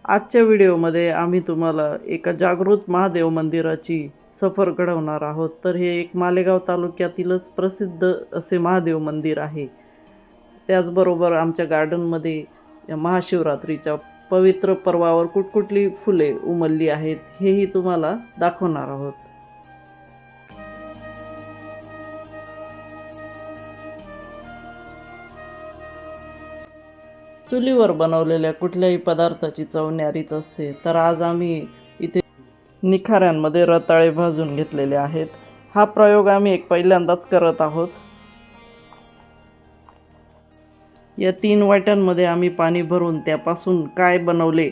आजच्या व्हिडिओमध्ये आम्ही तुम्हाला एका जागृत महादेव मंदिराची सफर घडवणार आहोत। तर हे एक मालेगाव तालुक्यातीलच प्रसिद्ध असे महादेव मंदिर आहे। त्याचबरोबर आमच्या गार्डनमध्ये या महाशिवरात्रीच्या पवित्र पर्वावर कुठकुठली फुले उमलली आहेत हेही तुम्हाला दाखवणार आहोत। चुलीवर बनवलेल्या कुठल्याही पदार्थाची चव न्यारीच असते। तर आज आम्ही इथे निखाऱ्यांमध्ये रताळे भाजून घेतलेले आहेत। हा प्रयोग आम्ही पहिल्यांदाच करत आहोत। या 3 वाट्यांमध्ये आम्ही पाणी भरून त्यापासून काय बनवले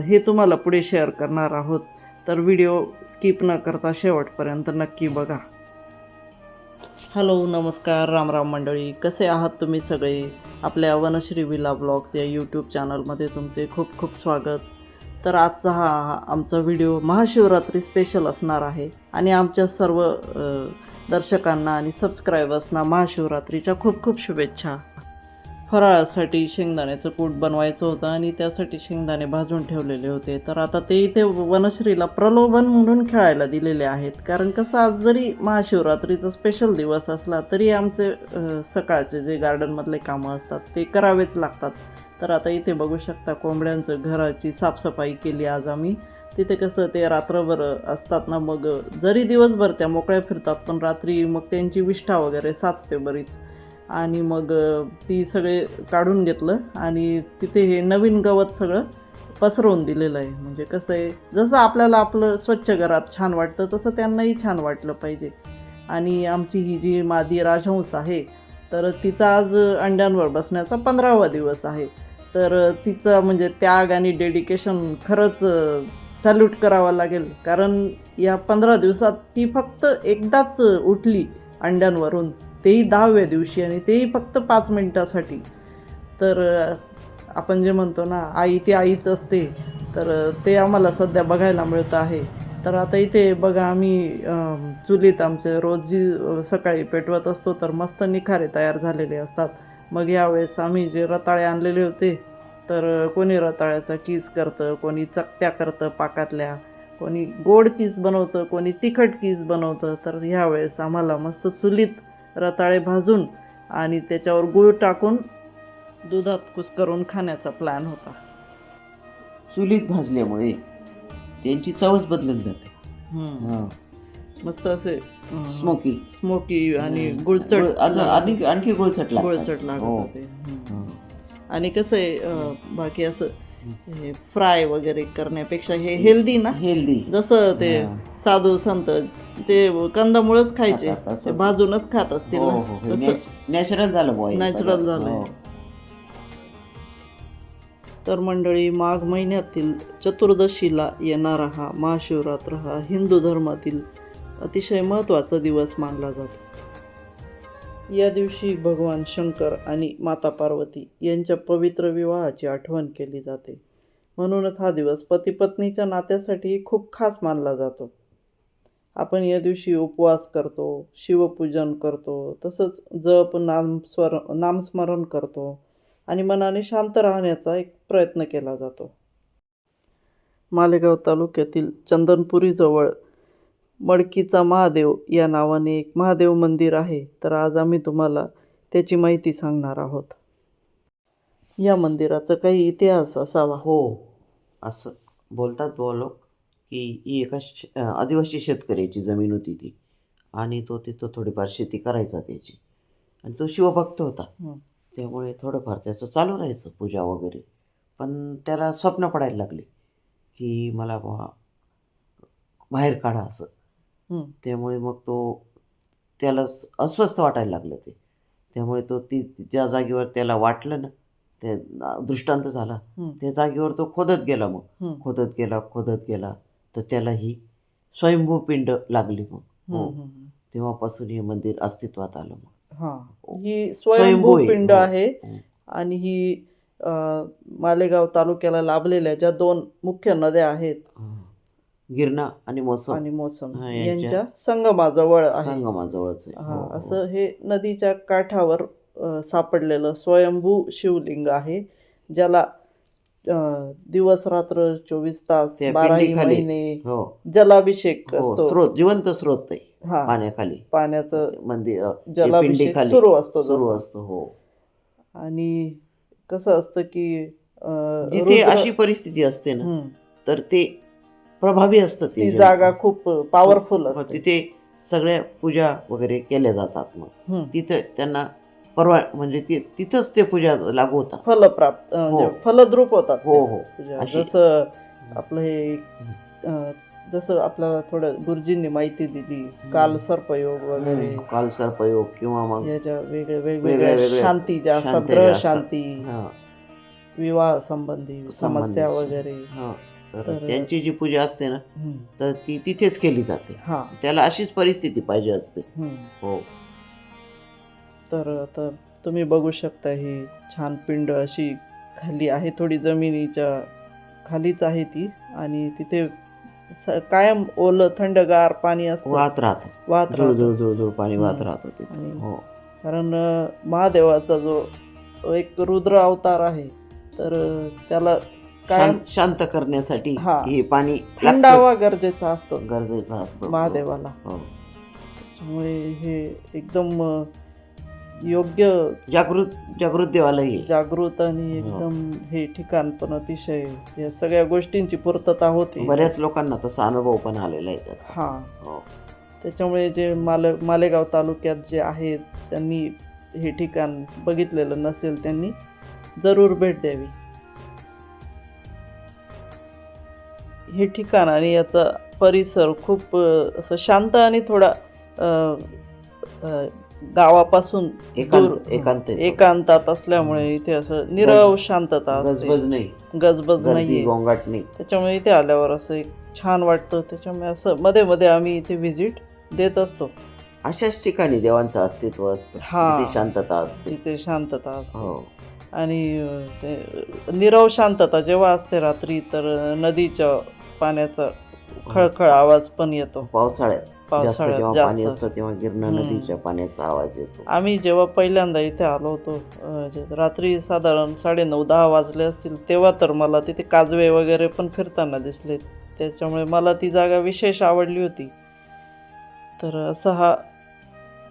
हे तुम्हाला पुढे शेअर करणार आहोत। तर व्हिडिओ स्किप न करता शेवटपर्यंत नक्की बघा। हॅलो, नमस्कार, राम राम मंडळी, कसे आहात तुम्ही सगळे? आपल्या वनश्री विला ब्लॉग्स या यूट्यूब चॅनलमध्ये तुमचे खूप खूप स्वागत। तर आजचा हा आमचा व्हिडिओ महाशिवरात्री स्पेशल असणार आहे आणि आमच्या सर्व दर्शकांना आणि सबस्क्रायबर्सना महाशिवरात्रीच्या खूप खूप शुभेच्छा। फराळासाठी शेंगदाण्याचं कूट बनवायचं होतं आणि त्यासाठी शेंगदाणे भाजून ठेवलेले होते। तर आता ते इथे वनश्रीला प्रलोभन म्हणून खेळायला दिलेले आहेत, कारण कसं आज जरी महाशिवरात्रीचा स्पेशल दिवस असला तरी आमचे सकाळचे जे गार्डनमधले कामं असतात ते करावेच लागतात। तर आता इथे बघू शकता कोंबड्यांचं घराची साफसफाई केली आज आम्ही। तिथे कसं ते रात्रभर असतात ना, मग जरी दिवसभर त्या मोकळ्या फिरतात पण रात्री मग त्यांची विष्ठा वगैरे साचते बरीच, आणि मग ती सगळे काढून घेतलं आणि तिथे हे नवीन गवत सगळं पसरवून दिलेलं आहे। म्हणजे कसं आहे, जसं आपल्याला आपलं स्वच्छ घरात छान वाटतं तसं त्यांनाही छान वाटलं पाहिजे। आणि आमची ही जी मादी राजहंस आहे तर तिचा आज अंड्यांवर बसण्याचा 15वा दिवस आहे। तर तिचा म्हणजे त्याग आणि डेडिकेशन खरंच सॅल्यूट करावा लागेल, कारण या 15 दिवसात ती फक्त एकदाच उठली अंड्यांवरून, तेही 10व्या दिवशी, आणि तेही फक्त 5 मिनिटासाठी। तर आपण जे म्हणतो ना, आई ती आईच असते, तर ते आम्हाला सध्या बघायला मिळतं आहे। तर आता इथे बघा, आम्ही चुलीत आमचे रोज जी सकाळी पेटवत असतो तर मस्त निखारे तयार झालेले असतात। मग यावेळेस आम्ही जे रताळे आणलेले होते, तर कोणी रताळ्याचा कीस करतं, कोणी चकत्या करतं पाकातल्या, कोणी गोड कीस बनवतं, कोणी तिखट कीस बनवतं। तर ह्यावेळेस आम्हाला मस्त चुलीत रताळे भाजून आणि त्याच्यावर गूळ टाकून दुधात कुस्करून खाण्याचा प्लॅन होता। चुलीत भाजल्यामुळे त्यांची चवच बदलून जाते। मस्त असे स्मोकी स्मोकी आणि गुळचट, आणखी गुळचट गुळचट लागत होते। आणि कसं आहे, बाकी असं हे फ्राय वगैरे करण्यापेक्षा हे हेल्दी ना, हेल्दी, जसं ते साधू संत ते कंदमुळच खायचे, ते भाजूनच खात असतील ना, तसं नॅचरल झालं, नॅचरल झालंय। तर मंडळी, माघ महिन्यातील चतुर्दशीला येणारा हा महाशिवरात्र हा हिंदू धर्मातील अतिशय महत्त्वाचा दिवस मानला जातो। या दिवशी भगवान शंकर आणि माता पार्वती यांच्या पवित्र विवाहाची आठवण केली जाते। म्हणूनच हा दिवस पती-पत्नीच्या नात्यासाठी खूप खास मानला जातो। आपण या दिवशी उपवास करतो, शिवपूजन करतो, तसंच जप नामस्मरण करतो आणि मनाने शांत राहण्याचा एक प्रयत्न केला जातो। मालेगाव तालुक्यातील चंदनपुरीजवळ मडकीचा महादेव या नावाने एक महादेव मंदिर आहे। तर आज आम्ही तुम्हाला त्याची माहिती सांगणार आहोत। या मंदिराचा काही इतिहास असावा। हो, असं बोलतात लोक की ही एका आदिवासी शेतकऱ्याची जमीन होती ती, आणि तो तिथं थोडीफार शेती करायचा त्याची, आणि तो शिवभक्त होता, त्यामुळे थोडंफार त्याचं चालू राहायचं पूजा वगैरे। पण त्याला स्वप्न पडायला लागले की मला बाहेर काढा असं। त्यामुळे मग त्याला अस्वस्थ वाटायला लागलं ते, त्यामुळे त्या जागेवर त्याला वाटलं ना, ते दृष्टांत झाला, त्या जागेवर तो खोदत गेला। मग खोदत गेला तर त्याला ही स्वयंभू पिंड लागली। मग तेव्हापासून हे मंदिर अस्तित्वात आलं। मग ही स्वयंभू पिंड आहे, आणि ही मालेगाव तालुक्याला लाभलेल्या ज्या 2 मुख्य नद्या आहेत, गिरणा आणि मोसम यांच्या संगमाजवळच आहे। असं हे नदीच्या काठावर सापडलेलं स्वयंभू शिवलिंग आहे, ज्याला दिवस रात्र 24 तास त्या 12ही पिंडीखाली. महिने हो जलाभिषेक हो असतो. स्रोत, जिवंत स्रोत आहे हा पाण्याखाली. पाण्याचं मंदिर जलाभिषेक पिंडीखाली सुरू असतो सुरू जसा. असतो. हो आणि कसं असतं की जिथे रुद्र अशी परिस्थिती असते ना हम्म, तर ते प्रभावी असतं ती ते जागा खूप पॉवरफुल मग असते. तिथे सगळ्या पूजा वगैरे केल्या जातात. मग हम्म. तिथे त्यांना म्हणजे तिथंच ते पूजा लागू होतात. फलप्राप्त हो. म्हणजे फलद्रूप होतात हो ते हो पूजा. अशी. जसं आपलं हे अं, जसं आपल्याला थोडं गुरुजींनी माहिती दिली काल सर्पयोग वगैरे काल सर्पयोग किंवा मग याच्या वेगळ्या वेगळ्या वेगवेगळ्या शांती ज्या असतात, शांत्या ग्रह ज्या असतात. शांती, हा, विवाह संबंधी समस्या संबंधित. वगैरे. हा, तर तर त्यांची जी पूजा असते ना हम्म, तर ती तिथेच केली जाते. हा त्याला अशीच परिस्थिती पाहिजे असते. हम्म. हो तर तुम्ही बघू शकता ही छान पिंड अशी खाली आहे, थोडी जमिनीच्या खालीच आहे ती. आणि तिथे कायम ओलं थंडगार पाणी असतं, वाहत राहतं. वाहत जुळ राहतं. जुळ जुळ जुळ पाणी वाहत हम्म. राहतं तिथे. आणि हो कारण महादेवाचा जो एक रुद्र अवतार आहे, तर त्याला कायम शांत करण्यासाठी हा, हे पाणी थंडावा लागतंच, गरजेचा असतो गरजेचं असतं महादेवाला. हो. त्यामुळे हे एकदम योग्य जागृत देवाला हे. जागृत आणि एकदम हे ठिकाण पण अतिशय या सगळ्या गोष्टींची पूर्तता होते. बऱ्याच लोकांना तसा अनुभव पण आलेला आहे त्याचा. हा, हो. त्याच्यामुळे जे मालेगाव तालुक्यात जे आहेत त्यांनी हे ठिकाण बघितलेलं नसेल त्यांनी जरूर भेट द्यावी. हे ठिकाण आणि याचा परिसर खूप असं शांत आणि थोडा गावापासून दूर एकांतात असल्यामुळे इथे असं निरव शांतता असते, गजबज नाही, गजबज गर्दी नाहीये. गोंगाट नाही. त्याच्यामुळे इथे आल्यावर असं एक छान वाटतं. त्याच्यामुळे असं मध्ये मध्ये आम्ही इथे व्हिजिट देत असतो. अशाच ठिकाणी देवांचं अस्तित्व असतं. हा, तिथे शांतता असते. तिथे शांतता असते. हो आणि ते निरव शांतता जेव्हा असते रात्री, तर नदीच्या पाण्याचा खळखळ आवाज पण येतो. पावसाळ्यात जेव्हा पाणी जास्त. असतं तेव्हा गिरणा नदीच्या पाण्याचा आवाज येतो. आम्ही जेव्हा पहिल्यांदा इथे आलो होतो, रात्री साधारण 9:30-10 वाजले असतील, तेव्हा तर मला तिथे काजवे वगैरे पण फिरताना दिसले. त्याच्यामुळे मला ती जागा विशेष आवडली होती. तर असा हा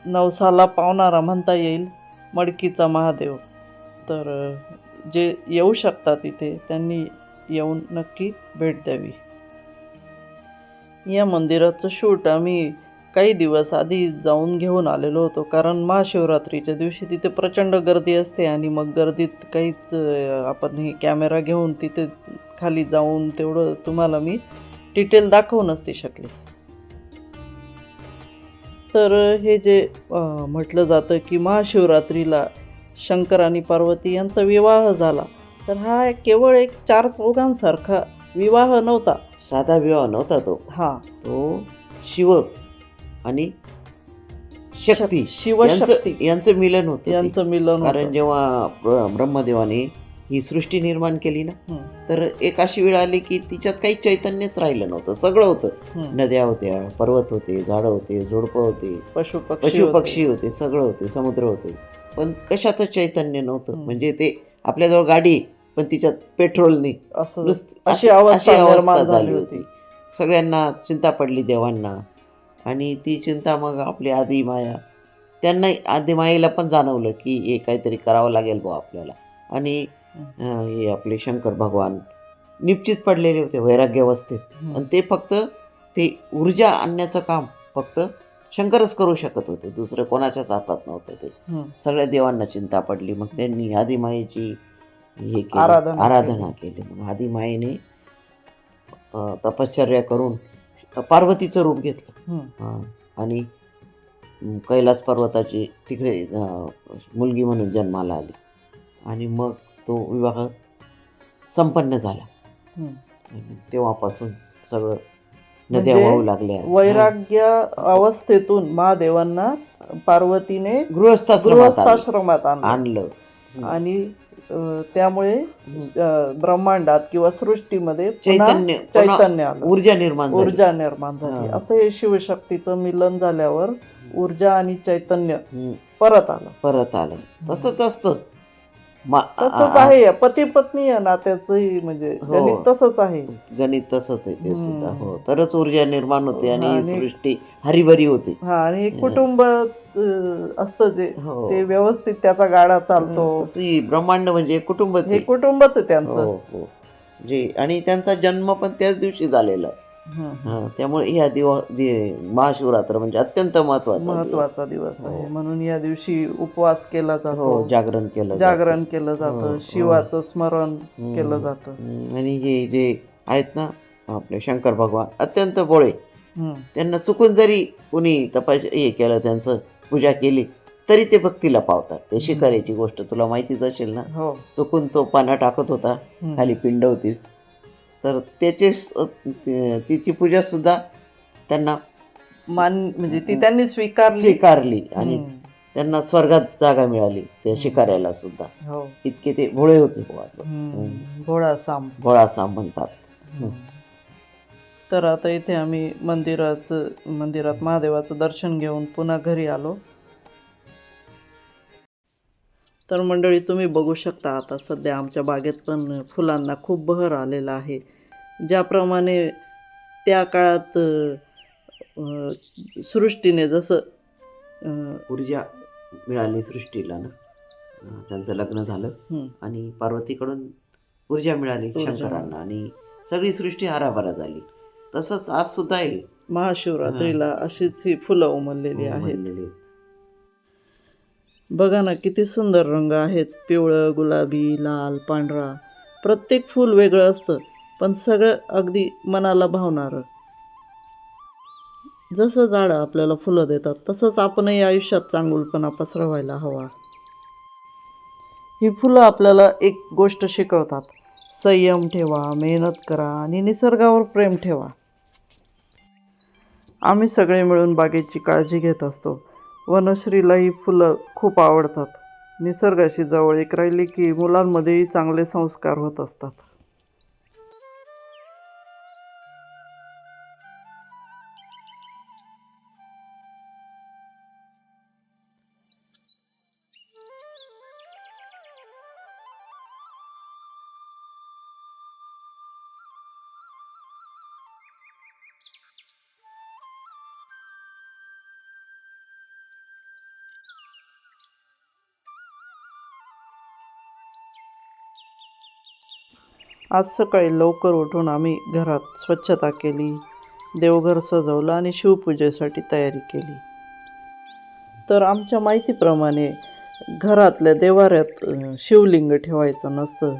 नवसाला पावणारा म्हणता येईल मडकीचा महादेव. तर जे येऊ शकतात इथे त्यांनी येऊन नक्की भेट द्यावी. या मंदिराचं शूट आम्ही काही दिवस आधी जाऊन घेऊन आलेलो होतो, कारण महाशिवरात्रीच्या दिवशी तिथे प्रचंड गर्दी असते आणि मग गर्दीत काहीच आपण हे कॅमेरा घेऊन तिथे खाली जाऊन तेवढं तुम्हाला मी डिटेल दाखवू नसते शकले. तर हे जे म्हटलं जातं की महाशिवरात्रीला शंकर आणि पार्वती यांचा विवाह झाला, तर हा केवळ एक 4 चौघांसारखा विवाह नव्हता, साधा विवाह नव्हता तो. हा, तो शिव आणि शक्ती शिवशक्ती यांचं मिलन होतं. यांचं मिलन कारण होतं. जेव्हा ब्रह्मदेवाने ही सृष्टी निर्माण केली ना, तर एक अशी वेळ आली की तिच्यात काही चैतन्यच राहिलं नव्हतं. सगळं होतं, नद्या होत्या, पर्वत होते, झाडं होते, झुडपं होते, पशु पक्षी होते, सगळं होते, समुद्र होते, पण कशाचं चैतन्य नव्हतं. म्हणजे ते आपल्याजवळ गाडी पण तिच्यात पेट्रोल नाही, अशी अवस्था झाली होती. सगळ्यांना चिंता पडली देवांना. आणि ती चिंता मग आपली आदिमाया, त्यांना आदिमायेला पण जाणवलं की हे काहीतरी करावं लागेल बुवा आपल्याला. आणि हे आपले शंकर भगवान निश्चित पडलेले होते वैराग्यावस्थेत. आणि ते फक्त ते ऊर्जा आणण्याचं काम फक्त शंकरच करू शकत होते, दुसरं कोणाच्याच हातात नव्हतं ते. सगळ्या देवांना चिंता पडली. मग त्यांनी आदिमायेची हे आराधना केली. मग आदिमायेने तपश्चर्या करून पार्वतीचं रूप घेतलं आणि कैलास पर्वताची तिकडे मुलगी म्हणून जन्माला आली. आणि मग तो विवाह संपन्न झाला. तेव्हापासून सगळं नद्या वाहू लागल्या. वैराग्य अवस्थेतून महादेवांना पार्वतीने गृहस्थाश्रमात आणलं. आणि त्यामुळे ब्रह्मांडात किंवा सृष्टीमध्ये चैतन्य आलं, ऊर्जा निर्माण झाली. असं हे शिवशक्तीचं मिलन झाल्यावर ऊर्जा आणि चैतन्य परत आलं. तसंच असतं. तसंच आहे पती पत्नी या नात्याचंही म्हणजे हो. गणित तसंच आहे. गणित तसंच आहे ते सुद्धा. हम्म. हो, तरच ऊर्जा निर्माण होते आणि ही आणि सृष्टी हरीभरी होते. हा आणि कुटुंब असतं जे हो. ते व्यवस्थित त्याचा गाडा चालतो. तशी ब्रह्मांड म्हणजे कुटुंबच हे आहे. कुटुंबच आहे त्यांचं. हो हो. जे आणि त्यांचा जन्म पण त्याच दिवशी झालेला आहे. हं. त्यामुळे ह्या महाशिवरात्र म्हणजे अत्यंत महत्वाचा दिवस हो. आहे म्हणून या दिवशी उपवास केला जातो. हो, जागरण केलं जागरण केलं जातं. हो, शिवाचं स्मरण हम्म. केलं जातं. आणि हे जे आहेत ना आपले शंकर भगवान अत्यंत भोळे, हं. त्यांना चुकून जरी कुणी हे केलं, त्यांचं पूजा केली तरी ते भक्तीला पावतात. ते शिकाऱ्याची गोष्ट तुला माहितीच असेल ना. हो. चुकून तो पाना टाकत होता, खाली पिंड होती, तर तिची पूजा सुद्धा त्यांना म्हणजे ती त्यांनी स्वीकारली आणि त्यांना स्वर्गात जागा मिळाली त्या शिकाऱ्याला सुद्धा. हो. इतके ते भोळे होते असं. भोळा साम म्हणतात. तर आता इथे आम्ही मंदिरात महादेवाचं दर्शन घेऊन पुन्हा घरी आलो. तर मंडळी तुम्ही बघू शकता आता सध्या आमच्या बागेत पण फुलांना खूप बहर आलेला आहे. ज्याप्रमाणे त्या काळात सृष्टीने जसं ऊर्जा मिळाली सृष्टीला ना, त्यांचं लग्न झालं आणि पार्वतीकडून ऊर्जा मिळाली शंकरांना आणि सगळी सृष्टी हराभरा झाली. तसंच आज सुद्धा आहे महाशिवरात्रीला अशीच ही फुलं उमललेली आहेत. बघा ना किती सुंदर रंग आहेत. पिवळं, गुलाबी, लाल, पांढरा. प्रत्येक फूल वेगळं असतं पण सगळं अगदी मनाला भावणारं. जसं झाडं आपल्याला फुलं देतात तसंच आपणही आयुष्यात चांगुलपणा पसरवायला हवा. ही फुलं आपल्याला एक गोष्ट शिकवतात. संयम ठेवा, मेहनत करा आणि निसर्गावर प्रेम ठेवा. आम्ही सगळे मिळून बागेची काळजी घेत असतो. वनश्रीला ही फुलं खूप आवडतात. निसर्गाशी जवळीक राहिली की मुलांमध्येही चांगले संस्कार होत असतात. आज सकाळी लवकर उठून आम्ही घरात स्वच्छता केली, देवघर सजवलं आणि शिवपूजेसाठी तयारी केली. तर आमच्या माहितीप्रमाणे घरातल्या देवाऱ्यात शिवलिंग ठेवायचं नसतं.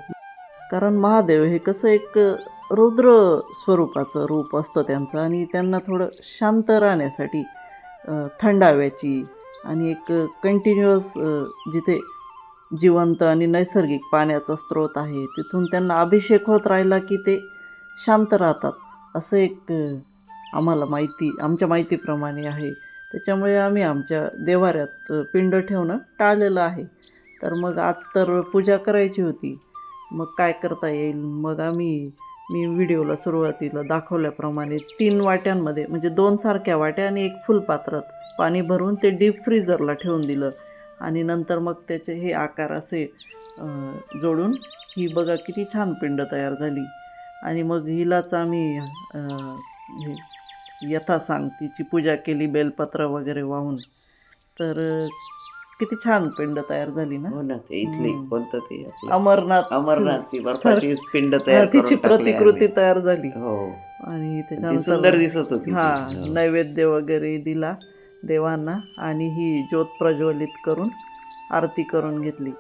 कारण महादेव हे कसं एक रुद्र स्वरूपाचं रूप असतं त्यांचं आणि त्यांना थोडं शांत राहण्यासाठी थंडाव्याची आणि एक कंटिन्युअस जिथे जिवंत आणि नैसर्गिक पाण्याचा स्रोत आहे तिथून त्यांना अभिषेक होत राहिला की ते शांत राहतात असं एक आमच्या माहितीप्रमाणे आहे. त्याच्यामुळे आम्ही आमच्या देवाऱ्यात पिंड ठेवणं टाळलेलं आहे. तर मग आज तर पूजा करायची होती, मग काय करता येईल. मग मी व्हिडिओला सुरुवातीला दाखवल्याप्रमाणे 3 वाट्यांमध्ये म्हणजे 2 सारख्या वाट्या आणि 1 फुलपात्रात पाणी भरून ते डीप फ्रीजरला ठेवून दिलं आणि नंतर मग त्याचे हे आकार असे जोडून ही बघा किती छान पिंड तयार झाली. आणि मग हिलाच आम्ही यथासांग तिची पूजा केली बेलपत्र वगैरे वाहून. तर किती छान पिंड तयार झाली ना. हो ना, ते इथली कोणतं ते अमरनाथची बर्फाची पिंड तयार तिची प्रतिकृती तयार झाली. हो आणि ती त्याच्यानंतर सुंदर दिसत होती. नैवेद्य वगैरे दिला देवांना आणि ही ज्योत प्रज्वलित करून आरती करून घेतली.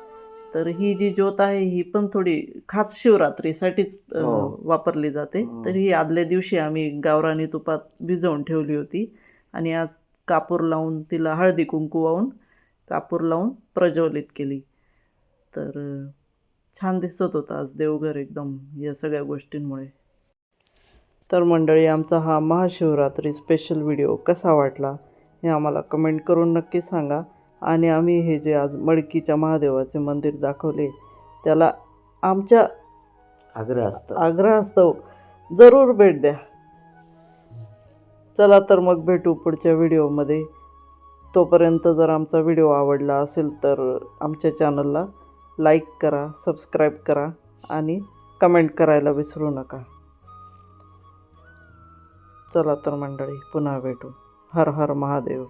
तर ही जी ज्योत आहे ही पण थोडी खास शिवरात्रीसाठीच वापरली जाते. तर ही आदल्या दिवशी आम्ही गावरानी तुपात भिजवून ठेवली होती आणि आज कापूर लावून तिला हळदी कुंकू वाहून कापूर लावून प्रज्वलित केली. तर छान दिसत होतं आज देवघर एकदम या सगळ्या गोष्टींमुळे. तर मंडळी आमचा हा महाशिवरात्री स्पेशल व्हिडिओ कसा वाटला हे आम्हाला कमेंट करून नक्की सांगा. आणि आम्ही हे जे आज मडकीच्या महादेवाचे मंदिर दाखवले त्याला आमच्या आग्रहास्तव जरूर भेट द्या. चला तर मग भेटू पुढच्या व्हिडिओमध्ये. तोपर्यंत जर आमचा व्हिडिओ आवडला असेल तर आमच्या चॅनलला लाईक करा, सबस्क्राईब करा आणि कमेंट करायला विसरू नका. चला तर मंडळी, पुन्हा भेटू. हर हर महादेव.